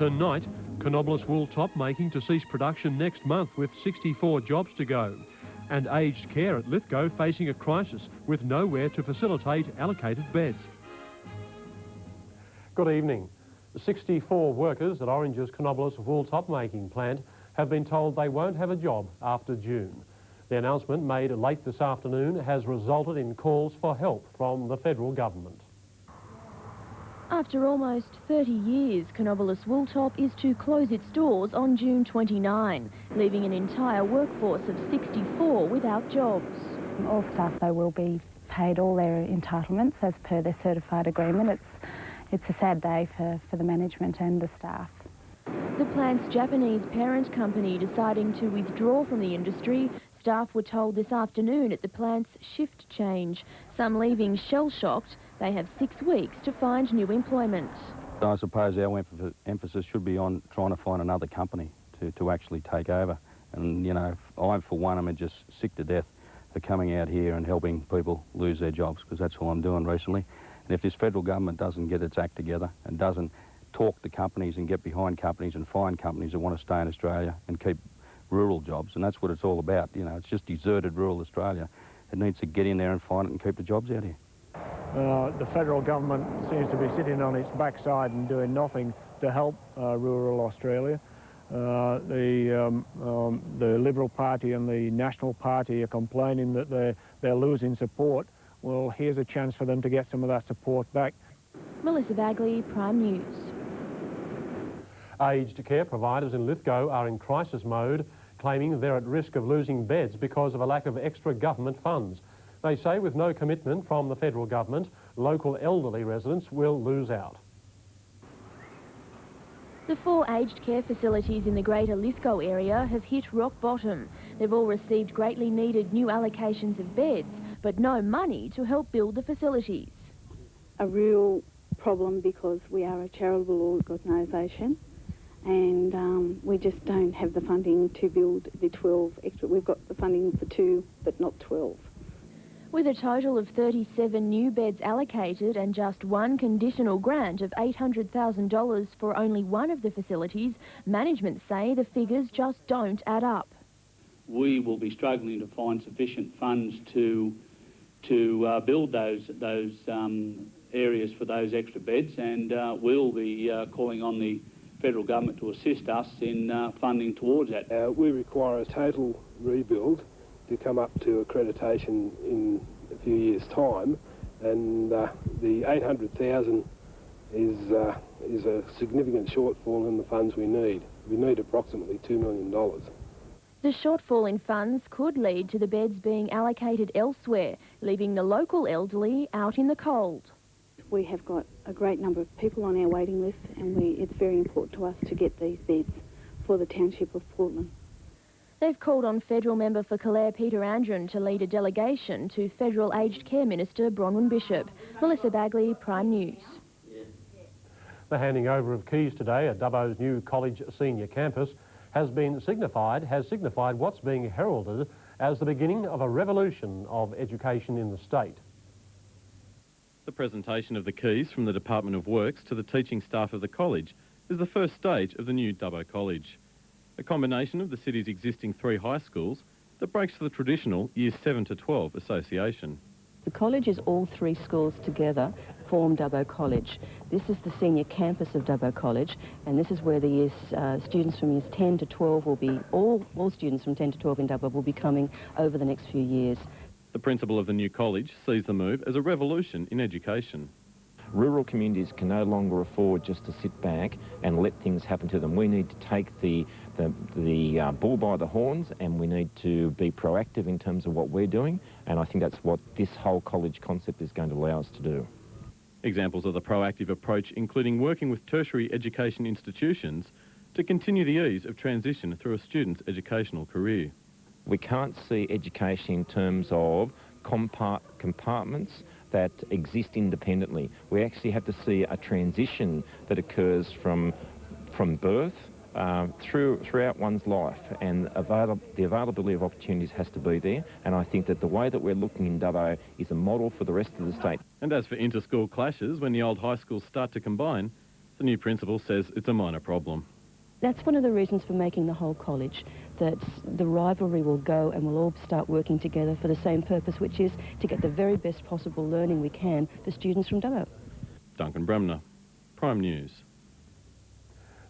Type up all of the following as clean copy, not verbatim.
Tonight, Canobolas wool top making to cease production next month with 64 jobs to go. And aged care at Lithgow facing a crisis with nowhere to facilitate allocated beds. Good evening. 64 workers at Orange's Canobolas wool top making plant have been told they won't have a job after June. The announcement made late this afternoon has resulted in calls for help from the federal government. After almost 30 years, Canobolas Wool Top is to close its doors on June 29, leaving an entire workforce of 64 without jobs. All staff, though, will be paid all their entitlements as per their certified agreement. It's a sad day for the management and the staff. The plant's Japanese parent company deciding to withdraw from the industry, staff were told this afternoon at the plant's shift change. Some leaving shell-shocked. They have 6 weeks to find new employment. I suppose our emphasis should be on trying to find another company to actually take over. And, you know, I, for one, am just sick to death for coming out here and helping people lose their jobs, because that's all I'm doing recently. And if this federal government doesn't get its act together and doesn't talk to companies and get behind companies and find companies that want to stay in Australia and keep rural jobs, and that's what it's all about, you know, it's just deserted rural Australia. It needs to get in there and find it and keep the jobs out here. The federal government seems to be sitting on its backside and doing nothing to help rural Australia. The Liberal Party and the National Party are complaining that they're losing support. Well, here's a chance for them to get some of that support back. Melissa Bagley, Prime News. Aged care providers in Lithgow are in crisis mode, claiming they're at risk of losing beds because of a lack of extra government funds. They say with no commitment from the federal government, local elderly residents will lose out. The 4 aged care facilities in the Greater Lithgow area have hit rock bottom. They've all received greatly needed new allocations of beds, but no money to help build the facilities. A real problem because we are a charitable organisation and we just don't have the funding to build the 12 extra. We've got the funding for 2, but not 12. With a total of 37 new beds allocated and just one conditional grant of $800,000 for only one of the facilities, management say the figures just don't add up. We will be struggling to find sufficient funds to build those areas for those extra beds, and we'll be calling on the federal government to assist us in funding towards that. We require a total rebuild to come up to accreditation in a few years' time, and the $800,000 is a significant shortfall in the funds we need. We need approximately $2 million. The shortfall in funds could lead to the beds being allocated elsewhere, leaving the local elderly out in the cold. We have got a great number of people on our waiting list, and it's very important to us to get these beds for the township of Portland. They've called on Federal Member for Calare Peter Andren to lead a delegation to Federal Aged Care Minister Bronwyn Bishop. Melissa Bagley, Prime News. The handing over of keys today at Dubbo's new college senior campus has signified what's being heralded as the beginning of a revolution of education in the state. The presentation of the keys from the Department of Works to the teaching staff of the college is the first stage of the new Dubbo College, a combination of the city's existing 3 high schools that breaks the traditional Years 7 to 12 association. The college is all 3 schools together form Dubbo College. This is the senior campus of Dubbo College, and this is where the students from years 10 to 12 will be, all students from 10 to 12 in Dubbo will be coming over the next few years. The principal of the new college sees the move as a revolution in education. Rural communities can no longer afford just to sit back and let things happen to them. We need to take the bull by the horns, and we need to be proactive in terms of what we're doing, and I think that's what this whole college concept is going to allow us to do. Examples of the proactive approach including working with tertiary education institutions to continue the ease of transition through a student's educational career. We can't see education in terms of compartments that exist independently. We actually have to see a transition that occurs from birth throughout one's life, and the availability of opportunities has to be there, and I think that the way that we're looking in Dubbo is a model for the rest of the state. And as for inter-school clashes, when the old high schools start to combine, The new principal says it's a minor problem. That's one of the reasons for making the whole college, that the rivalry will go and we'll all start working together for the same purpose, which is to get the very best possible learning we can for students from Dubbo. Duncan Bremner, Prime News.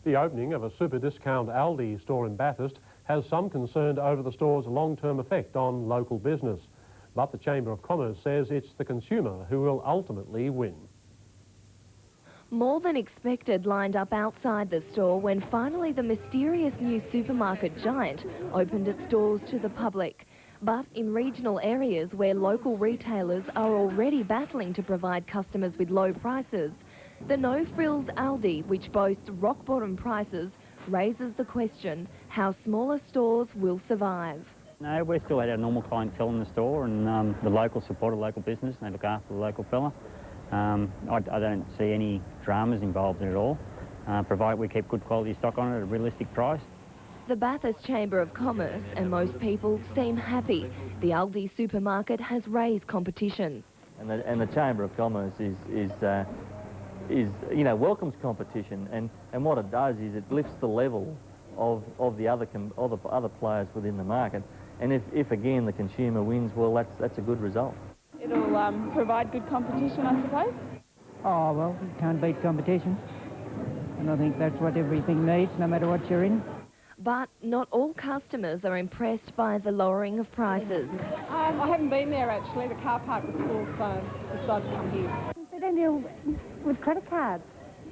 The opening of a super discount Aldi store in Bathurst has some concern over the store's long-term effect on local business. But the Chamber of Commerce says it's the consumer who will ultimately win. More than expected lined up outside the store when finally the mysterious new supermarket giant opened its doors to the public. But in regional areas where local retailers are already battling to provide customers with low prices, the no-frills Aldi, which boasts rock-bottom prices, raises the question how smaller stores will survive. No, we still had our normal clientele in the store, and the locals support a local business and they look after the local fella. I don't see any dramas involved in it at all, provided we keep good quality stock on it at a realistic price. The Bathurst Chamber of Commerce and most people seem happy. The Aldi supermarket has raised competition. And the Chamber of Commerce is you know, welcomes competition, and what it does is it lifts the level of the other players within the market. And if again the consumer wins, well, that's a good result. It'll provide good competition, I suppose. Oh, well, you can't beat competition. And I think that's what everything needs, no matter what you're in. But not all customers are impressed by the lowering of prices. I haven't been there, actually. The car park was full, so I decided to come here. They don't deal with credit cards.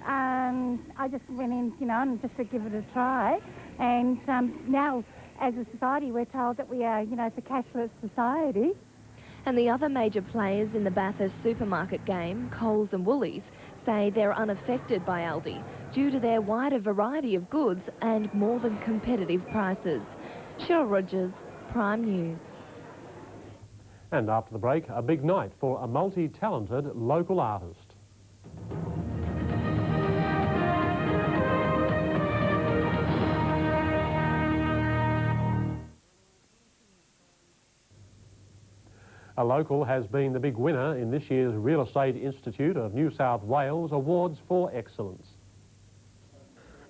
I just went in, you know, and just to give it a try. And now, as a society, we're told that we are, you know, it's a cashless society. And the other major players in the Bathurst supermarket game, Coles and Woolies, say they're unaffected by Aldi due to their wider variety of goods and more than competitive prices. Cheryl Rogers, Prime News. And after the break, a big night for a multi-talented local artist. A local has been the big winner in this year's Real Estate Institute of New South Wales Awards for Excellence.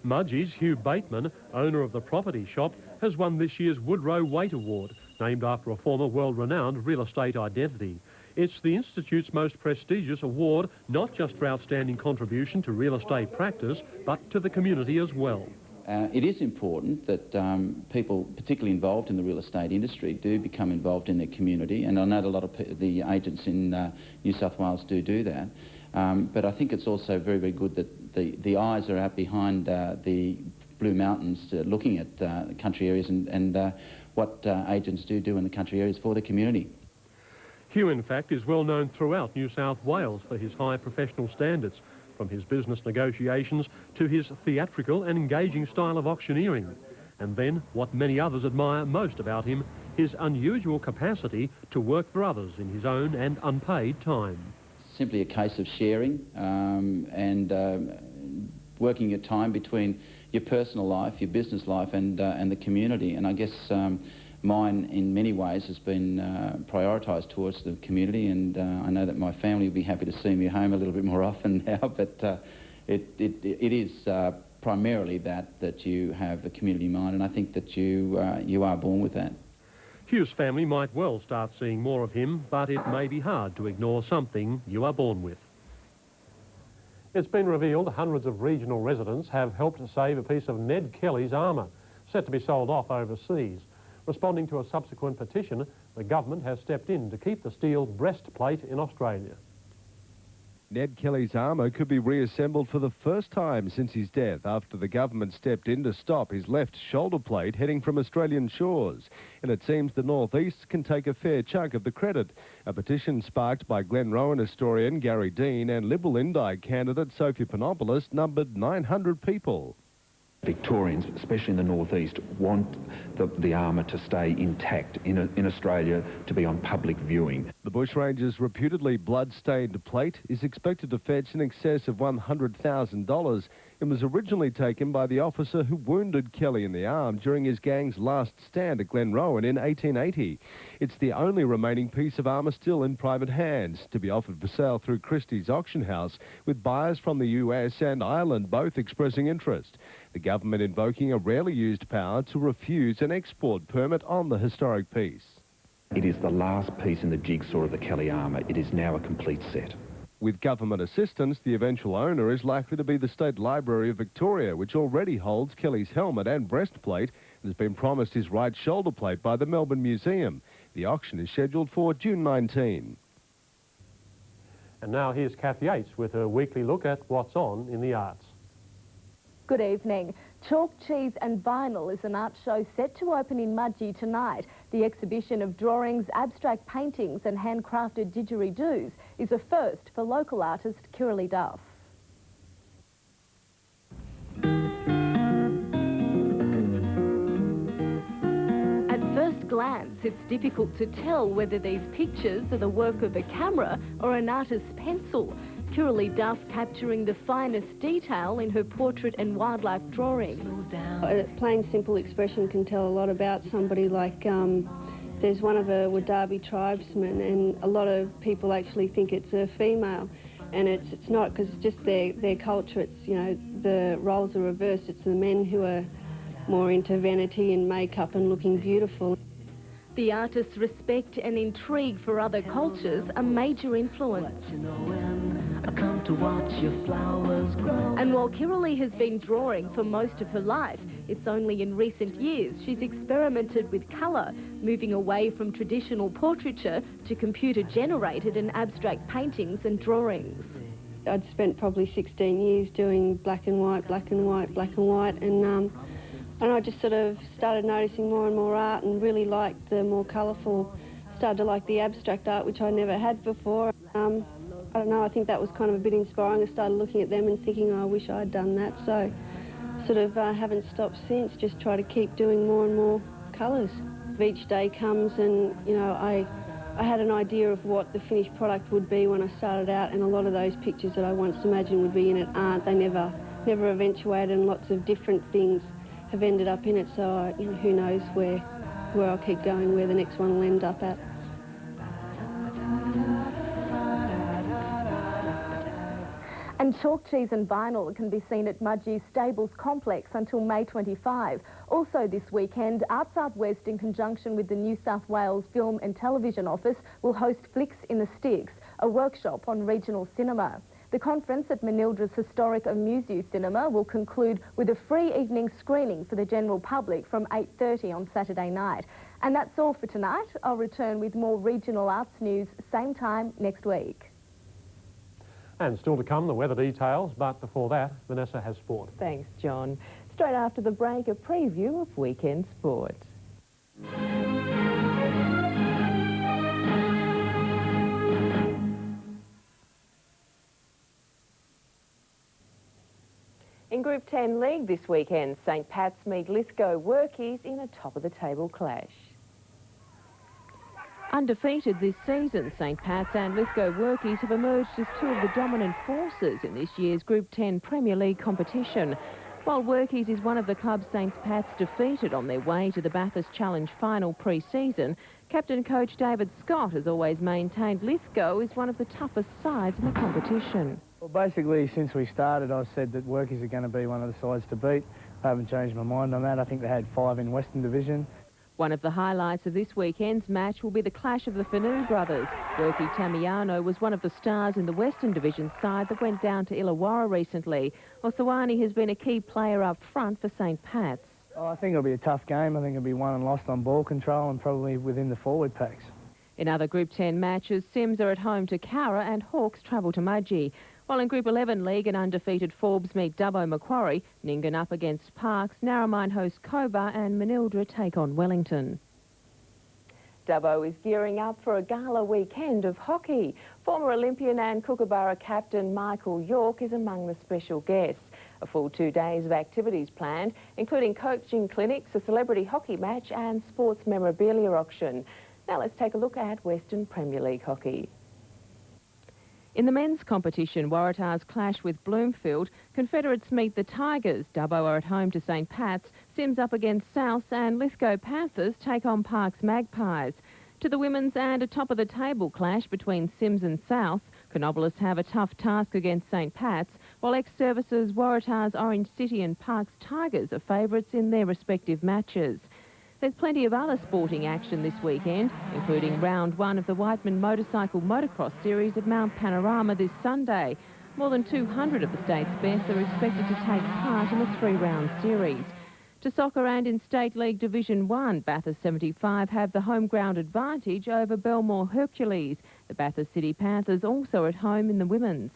Mudgee's Hugh Bateman, owner of the property shop, has won this year's Woodrow Waite Award, named after a former world-renowned real estate identity. It's the Institute's most prestigious award, not just for outstanding contribution to real estate practice, but to the community as well. It is important that people, particularly involved in the real estate industry, do become involved in their community, and I know that a lot of the agents in New South Wales do that. But I think it's also very, very good that the eyes are out behind the Blue Mountains looking at country areas and what agents do in the country areas for the community. Hugh, in fact, is well known throughout New South Wales for his high professional standards, from his business negotiations to his theatrical and engaging style of auctioneering. And then, what many others admire most about him, his unusual capacity to work for others in his own and unpaid time. Simply a case of sharing and working your time between your personal life, your business life and the community. And I guess mine, in many ways, has been prioritised towards the community, and I know that my family will be happy to see me home a little bit more often now, but it is primarily that you have a community mind, and I think that you are born with that. Hugh's family might well start seeing more of him, but it may be hard to ignore something you are born with. It's been revealed hundreds of regional residents have helped save a piece of Ned Kelly's armour, set to be sold off overseas. Responding to a subsequent petition, the government has stepped in to keep the steel breastplate in Australia. Ned Kelly's armour could be reassembled for the first time since his death after the government stepped in to stop his left shoulder plate heading from Australian shores. And it seems the Northeast can take a fair chunk of the credit. A petition sparked by Glenrowan historian Gary Dean and Liberal Indi candidate Sophie Panopoulos numbered 900 people. Victorians, especially in the northeast, want the armour to stay intact in Australia, to be on public viewing. The Bushrangers' reputedly blood-stained plate is expected to fetch in excess of $100,000 and was originally taken by the officer who wounded Kelly in the arm during his gang's last stand at Glenrowan in 1880. It's the only remaining piece of armour still in private hands, to be offered for sale through Christie's auction house, with buyers from the US and Ireland both expressing interest. The government invoking a rarely used power to refuse an export permit on the historic piece. It is the last piece in the jigsaw of the Kelly armour. It is now a complete set. With government assistance, the eventual owner is likely to be the State Library of Victoria, which already holds Kelly's helmet and breastplate and has been promised his right shoulder plate by the Melbourne Museum. The auction is scheduled for June 19. And now here's Kath Yates with her weekly look at what's on in the arts. Good evening. Chalk, Cheese and Vinyl is an art show set to open in Mudgee tonight. The exhibition of drawings, abstract paintings and handcrafted didgeridoos is a first for local artist Kirralie Duff. At first glance, it's difficult to tell whether these pictures are the work of a camera or an artist's pencil. Kirralie Duff capturing the finest detail in her portrait and wildlife drawing. A plain, simple expression can tell a lot about somebody. Like, there's one of a Wadabi tribesmen, and a lot of people actually think it's a female, and it's not, because it's just their culture. It's, you know, the roles are reversed. It's the men who are more into vanity and makeup and looking beautiful. The artist's respect and intrigue for other cultures a major influence. And while Kirralie has been drawing for most of her life, it's only in recent years she's experimented with colour, moving away from traditional portraiture to computer-generated and abstract paintings and drawings. I'd spent probably 16 years doing black and white, black and white, black and white, and I just sort of started noticing more and more art and really liked the more colourful, started to like the abstract art, which I never had before. I don't know, I think that was kind of a bit inspiring. I started looking at them and thinking, oh, I wish I'd done that. So sort of haven't stopped since, just try to keep doing more and more colours. Each day comes and, you know, I had an idea of what the finished product would be when I started out, and a lot of those pictures that I once imagined would be in it aren't. They never eventuated, and lots of different things have ended up in it, so you know, who knows where I'll keep going, where the next one will end up at. And Chalk, Cheese and Vinyl can be seen at Mudgee Stables Complex until May 25. Also this weekend, Arts Outwest, in conjunction with the New South Wales Film and Television Office, will host Flicks in the Sticks, a workshop on regional cinema. The conference at Manildra's historic Amuseu Cinema will conclude with a free evening screening for the general public from 8:30 on Saturday night. And that's all for tonight. I'll return with more regional arts news same time next week. And still to come, the weather details, but before that, Vanessa has sport. Thanks, John. Straight after the break, a preview of weekend sport. In Group 10 League this weekend, St Pat's meet Lithgow Workies in a top-of-the-table clash. Undefeated this season, St Pat's and Lithgow Workies have emerged as two of the dominant forces in this year's Group 10 Premier League competition. While Workies is one of the clubs St Pat's defeated on their way to the Bathurst Challenge final pre-season, captain coach David Scott has always maintained Lithgow is one of the toughest sides in the competition. Well, basically, since we started, I've said that Workies are going to be one of the sides to beat. I haven't changed my mind on that. I think they had 5 in Western Division. One of the highlights of this weekend's match will be the clash of the Fanu brothers. Workie Tamiano was one of the stars in the Western Division side that went down to Illawarra recently. Osawani has been a key player up front for St Pat's. Oh, I think it'll be a tough game. I think it'll be won and lost on ball control and probably within the forward packs. In other Group 10 matches, Sims are at home to Cowra and Hawks travel to Mudgee. While in Group 11 League, an undefeated Forbes meet Dubbo Macquarie, Ningen up against Parkes, Narromine host Cobar and Manildra take on Wellington. Dubbo is gearing up for a gala weekend of hockey. Former Olympian and Kookaburra captain Michael York is among the special guests. A full 2 days of activities planned, including coaching clinics, a celebrity hockey match and sports memorabilia auction. Now let's take a look at Western Premier League hockey. In the men's competition, Waratahs clash with Bloomfield, Confederates meet the Tigers, Dubbo are at home to St Pat's, Sims up against South and Lithgow Panthers take on Parkes Magpies. To the women's and a top-of-the-table clash between Sims and South, Canobolas have a tough task against St Pat's, while ex-services Waratahs Orange City and Parkes Tigers are favourites in their respective matches. There's plenty of other sporting action this weekend, including round 1 of the Whiteman Motorcycle Motocross Series at Mount Panorama this Sunday. More than 200 of the state's best are expected to take part in the 3-round series. To soccer and in State League Division 1, Bathurst 75 have the home ground advantage over Belmore Hercules. The Bathurst City Panthers also at home in the women's.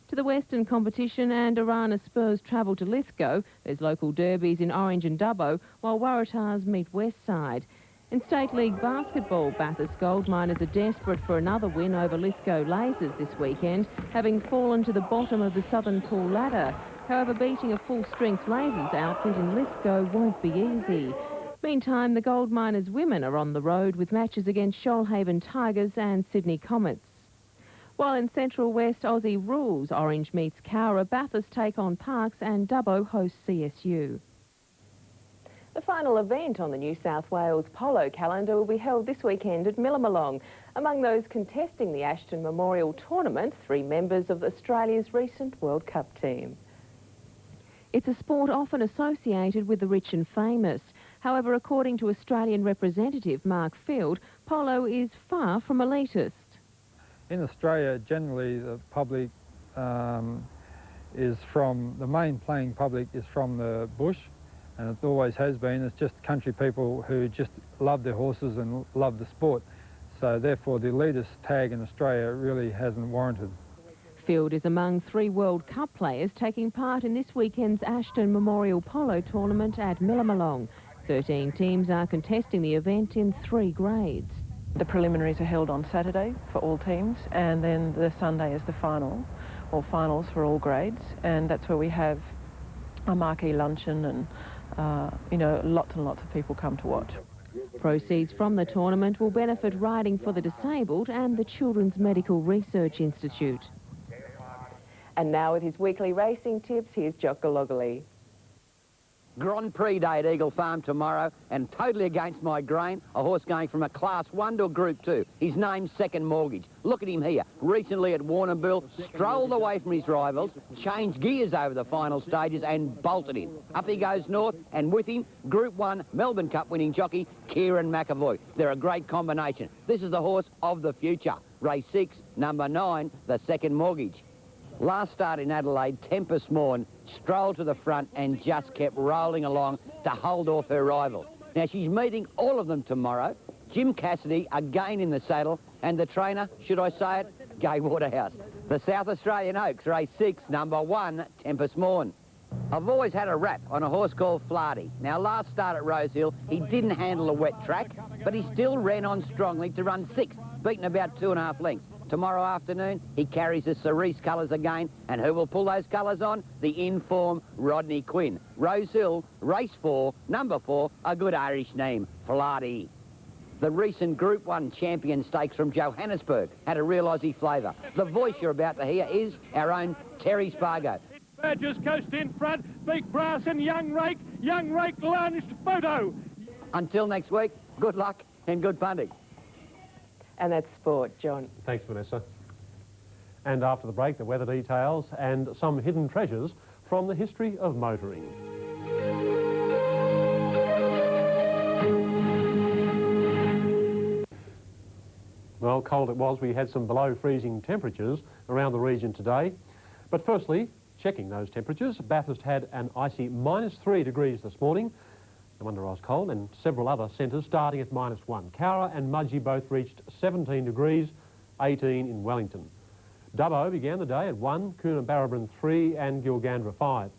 To the Western competition and Arana Spurs travel to Lithgow. There's local derbies in Orange and Dubbo, while Waratahs meet Westside. In State League basketball, Bathurst Gold Miners are desperate for another win over Lithgow Lasers this weekend, having fallen to the bottom of the Southern Pool ladder. However, beating a full-strength Lasers outfit in Lithgow won't be easy. Meantime, the Gold Miners women are on the road with matches against Shoalhaven Tigers and Sydney Comets. While in Central West Aussie rules, Orange meets Cowra, Bathurst take on Parkes and Dubbo hosts CSU. The final event on the New South Wales polo calendar will be held this weekend at Millamalong. Among those contesting the Ashton Memorial Tournament, 3 members of Australia's recent World Cup team. It's a sport often associated with the rich and famous. However, according to Australian representative Mark Field, polo is far from elitist. In Australia, generally the public is from, the main playing public is from the bush, and it always has been. It's just country people who just love their horses and love the sport. So therefore the elitist tag in Australia really hasn't warranted. Field is among 3 World Cup players taking part in this weekend's Ashton Memorial Polo Tournament at Millamalong. 13 teams are contesting the event in 3 grades. The preliminaries are held on Saturday for all teams, and then the Sunday is the final, or finals for all grades, and that's where we have a marquee luncheon and, you know, lots and lots of people come to watch. Proceeds from the tournament will benefit Riding for the Disabled and the Children's Medical Research Institute. And now with his weekly racing tips, here's Jock Gologolly. Grand Prix Day at Eagle Farm tomorrow, and totally against my grain, a horse going from a Class 1 to a Group 2. His name's Second Mortgage. Look at him here. Recently at Warrnambool, strolled away from his rivals, changed gears over the final stages and bolted him. Up he goes north, and with him, Group 1 Melbourne Cup winning jockey, Kieran McAvoy. They're a great combination. This is the horse of the future. Race 6, number 9, the Second Mortgage. Last start in Adelaide, Tempest Morn strolled to the front and just kept rolling along to hold off her rival. Now, she's meeting all of them tomorrow. Jim Cassidy again in the saddle, and the trainer, should I say it, Gay Waterhouse. The South Australian Oaks, race 6, number 1, Tempest Morn. I've always had a rap on a horse called Flardy. Now, last start at Rosehill, he didn't handle a wet track, but he still ran on strongly to run 6th, beaten about 2.5 lengths. Tomorrow afternoon, he carries the cerise colours again, and who will pull those colours on? The in-form Rodney Quinn. Rosehill, race 4, number 4, a good Irish name, Flardy. The recent Group 1 champion stakes from Johannesburg had a real Aussie flavour. The voice you're about to hear is our own Terry Spargo. Burgess Coast in front, Big Brass and Young Rake launched photo. Until next week, good luck and good punting. And that's sport, John. Thanks, Vanessa. And after the break, the weather details and some hidden treasures from the history of motoring. Well, cold it was. We had some below freezing temperatures around the region today. But firstly, checking those temperatures, Bathurst had an icy -3 degrees this morning. No wonder I was cold, and several other centres starting at -1. Cowra and Mudgee both reached 17 degrees, 18 in Wellington. Dubbo began the day at 1, Coonabarabran 3 and Gilgandra 5.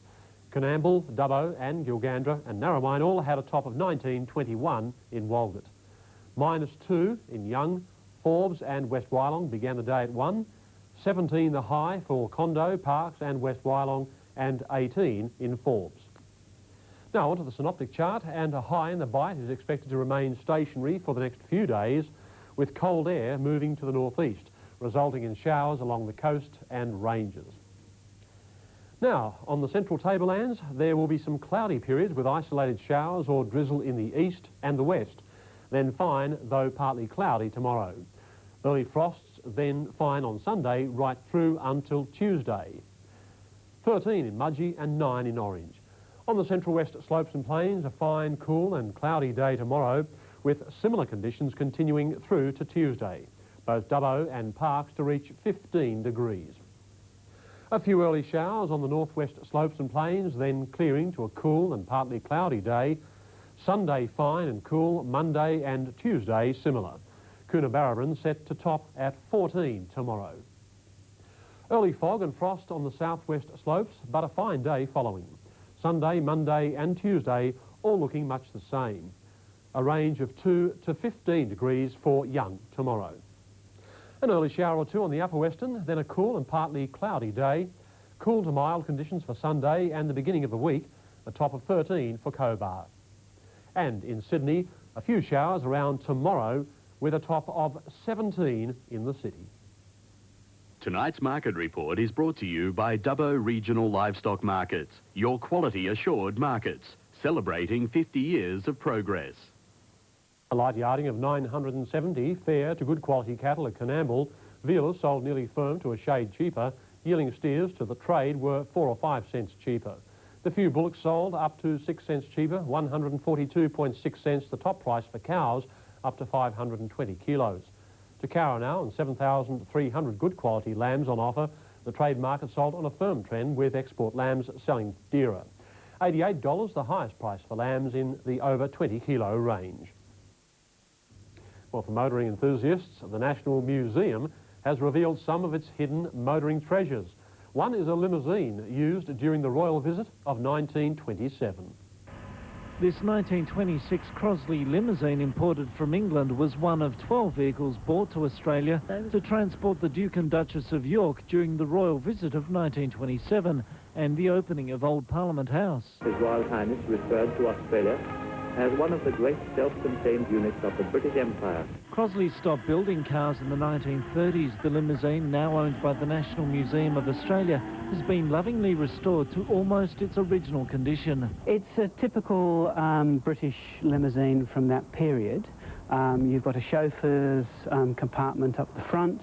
Coonamble, Dubbo and Gilgandra and Narromine all had a top of 19, 21 in Walgett. -2 in Young, Forbes and West Wyalong began the day at 1. 17 the high for Condo, Parkes and West Wyalong, and 18 in Forbes. Now onto the synoptic chart, and a high in the Bight is expected to remain stationary for the next few days, with cold air moving to the northeast, resulting in showers along the coast and ranges. Now, on the central tablelands, there will be some cloudy periods with isolated showers or drizzle in the east and the west, then fine, though partly cloudy tomorrow. Early frosts, then fine on Sunday, right through until Tuesday. 13 in Mudgee and 9 in Orange. On the central west slopes and plains, a fine, cool and cloudy day tomorrow, with similar conditions continuing through to Tuesday. Both Dubbo and Parkes to reach 15 degrees. A few early showers on the northwest slopes and plains, then clearing to a cool and partly cloudy day. Sunday fine and cool, Monday and Tuesday similar. Coonabarabran set to top at 14 tomorrow. Early fog and frost on the southwest slopes, but a fine day following. Sunday, Monday and Tuesday all looking much the same. A range of 2 to 15 degrees for Young tomorrow. An early shower or two on the upper western, then a cool and partly cloudy day. Cool to mild conditions for Sunday and the beginning of the week, a top of 13 for Cobar. And in Sydney, a few showers around tomorrow with a top of 17 in the city. Tonight's market report is brought to you by Dubbo Regional Livestock Markets, your quality assured markets, celebrating 50 years of progress. A light yarding of 970 fair to good quality cattle at Coonamble. Vealers sold nearly firm to a shade cheaper. Yearling steers to the trade were 4 or 5 cents cheaper. The few bullocks sold up to 6 cents cheaper, 142.6 cents the top price for cows, up to 520 kilos. To Cowra now, and 7,300 good quality lambs on offer. The trade market sold on a firm trend with export lambs selling dearer. $88 the highest price for lambs in the over 20 kilo range. Well, for motoring enthusiasts, the National Museum has revealed some of its hidden motoring treasures. One is a limousine used during the royal visit of 1927. This 1926 Crosley limousine imported from England was one of 12 vehicles brought to Australia to transport the Duke and Duchess of York during the royal visit of 1927 and the opening of Old Parliament House. His Royal Highness returned to Australia as one of the great self-contained units of the British Empire. Crosley stopped building cars in the 1930s. The limousine, now owned by the National Museum of Australia, has been lovingly restored to almost its original condition. It's a typical British limousine from that period. You've got a chauffeur's compartment up the front.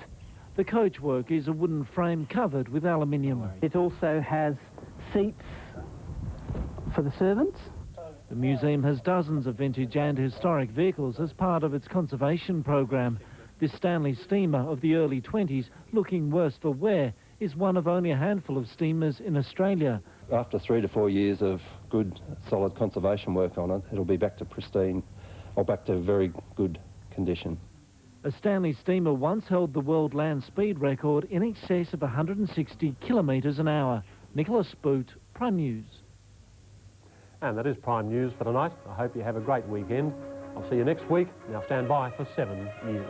The coachwork is a wooden frame covered with aluminium. It also has seats for the servants. The museum has dozens of vintage and historic vehicles as part of its conservation program. This Stanley steamer of the early 20s, looking worse for wear, is one of only a handful of steamers in Australia. After 3 to 4 years of good, solid conservation work on it, it'll be back to pristine, or back to very good condition. A Stanley steamer once held the world land speed record in excess of 160 kilometres an hour. Nicolas, Prime News. And that is Prime News for tonight. I hope you have a great weekend. I'll see you next week. Now stand by for 7 News.